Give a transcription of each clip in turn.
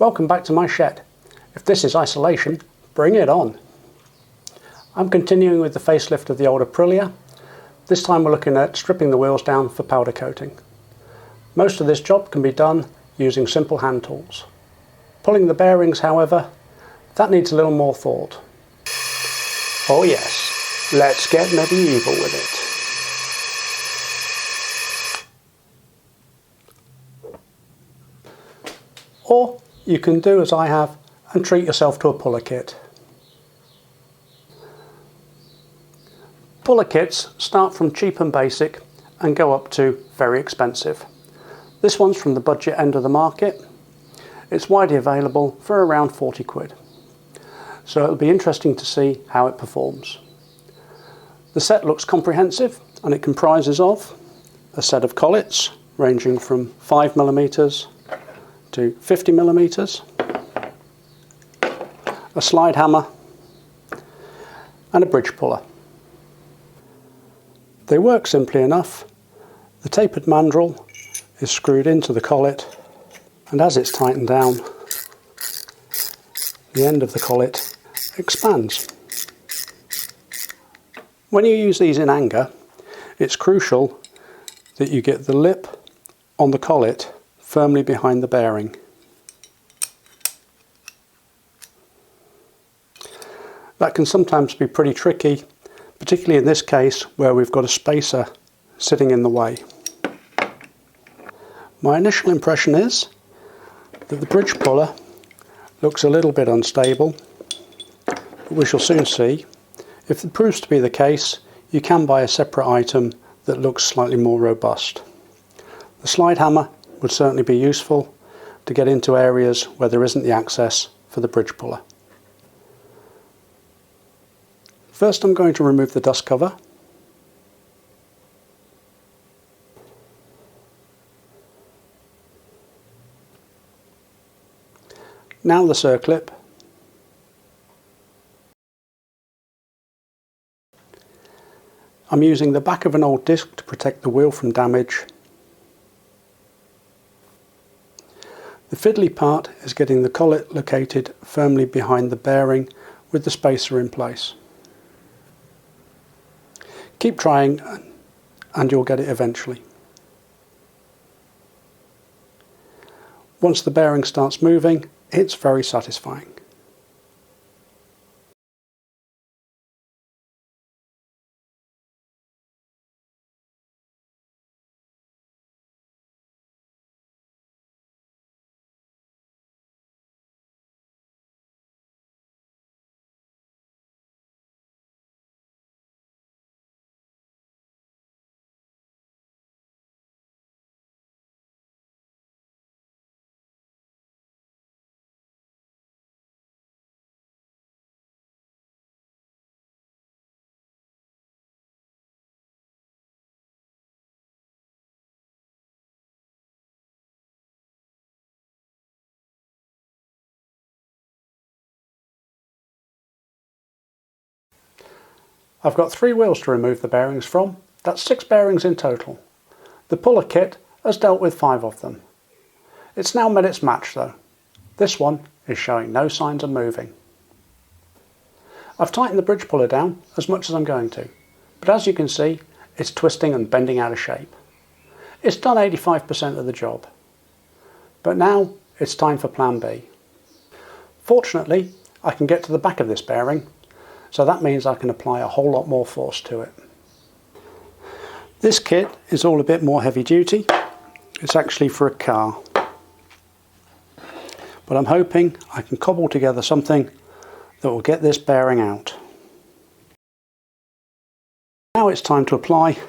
Welcome back to my shed. If this is isolation, bring it on. I'm continuing with the facelift of the old Aprilia. This time we're looking at stripping the wheels down for powder coating. Most of this job can be done using simple hand tools. Pulling the bearings, however, that needs a little more thought. Oh yes, let's get medieval with it. Or you can do as I have and treat yourself to a puller kit. Puller kits start from cheap and basic and go up to very expensive. This one's from the budget end of the market. It's widely available for around 40 quid. So it'll be interesting to see how it performs. The set looks comprehensive and it comprises of a set of collets ranging from 5mm to 50mm, a slide hammer and a bridge puller. They work simply enough. The tapered mandrel is screwed into the collet, and as it's tightened down, the end of the collet expands. When you use these in anger, it's crucial that you get the lip on the collet firmly behind the bearing. That can sometimes be pretty tricky, particularly in this case where we've got a spacer sitting in the way. My initial impression is that the bridge puller looks a little bit unstable, but we shall soon see. If it proves to be the case, you can buy a separate item that looks slightly more robust. The slide hammer would certainly be useful to get into areas where there isn't the access for the bridge puller. First I'm going to remove the dust cover. Now the circlip. I'm using the back of an old disc to protect the wheel from damage. The fiddly part is getting the collet located firmly behind the bearing with the spacer in place. Keep trying and you'll get it eventually. Once the bearing starts moving, it's very satisfying. I've got 3 wheels to remove the bearings from. That's 6 bearings in total. The puller kit has dealt with 5 of them. It's now met its match though. This one is showing no signs of moving. I've tightened the bridge puller down as much as I'm going to, but as you can see, it's twisting and bending out of shape. It's done 85% of the job. But now it's time for plan B. Fortunately, I can get to the back of this bearing, so that means I can apply a whole lot more force to it. This kit is all a bit more heavy duty. It's actually for a car. But I'm hoping I can cobble together something that will get this bearing out. Now it's time to apply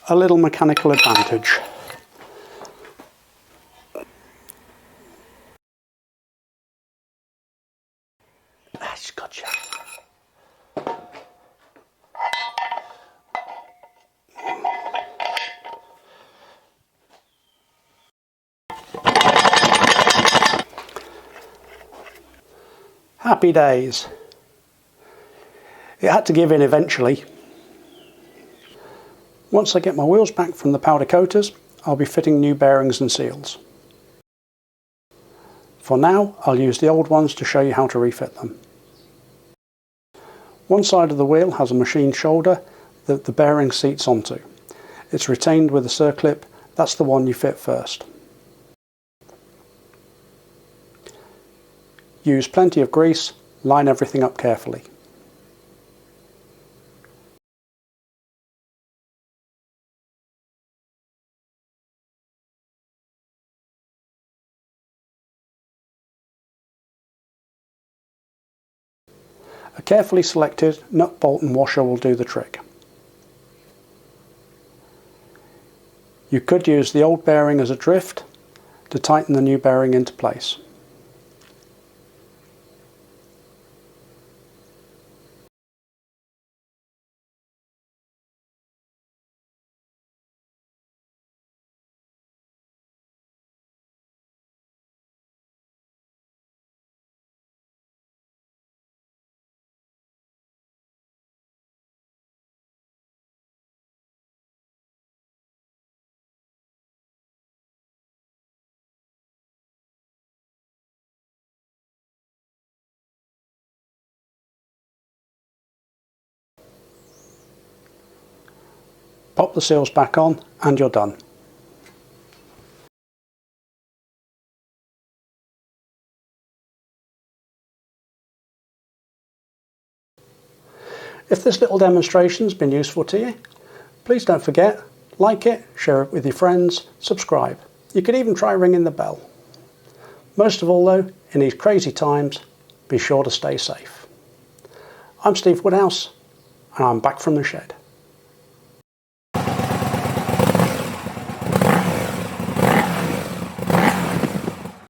a little mechanical advantage. Gotcha. Happy days. It had to give in eventually. Once I get my wheels back from the powder coaters, I'll be fitting new bearings and seals. For now, I'll use the old ones to show you how to refit them. One side of the wheel has a machine shoulder that the bearing seats onto. It's retained with a circlip. That's the one you fit first. Use plenty of grease, line everything up carefully. A carefully selected nut, bolt and washer will do the trick. You could use the old bearing as a drift to tighten the new bearing into place. Pop the seals back on and you're done. If this little demonstration's been useful to you, please don't forget, like it, share it with your friends, subscribe. You could even try ringing the bell. Most of all though, in these crazy times, be sure to stay safe. I'm Steve Woodhouse, and I'm back from the shed.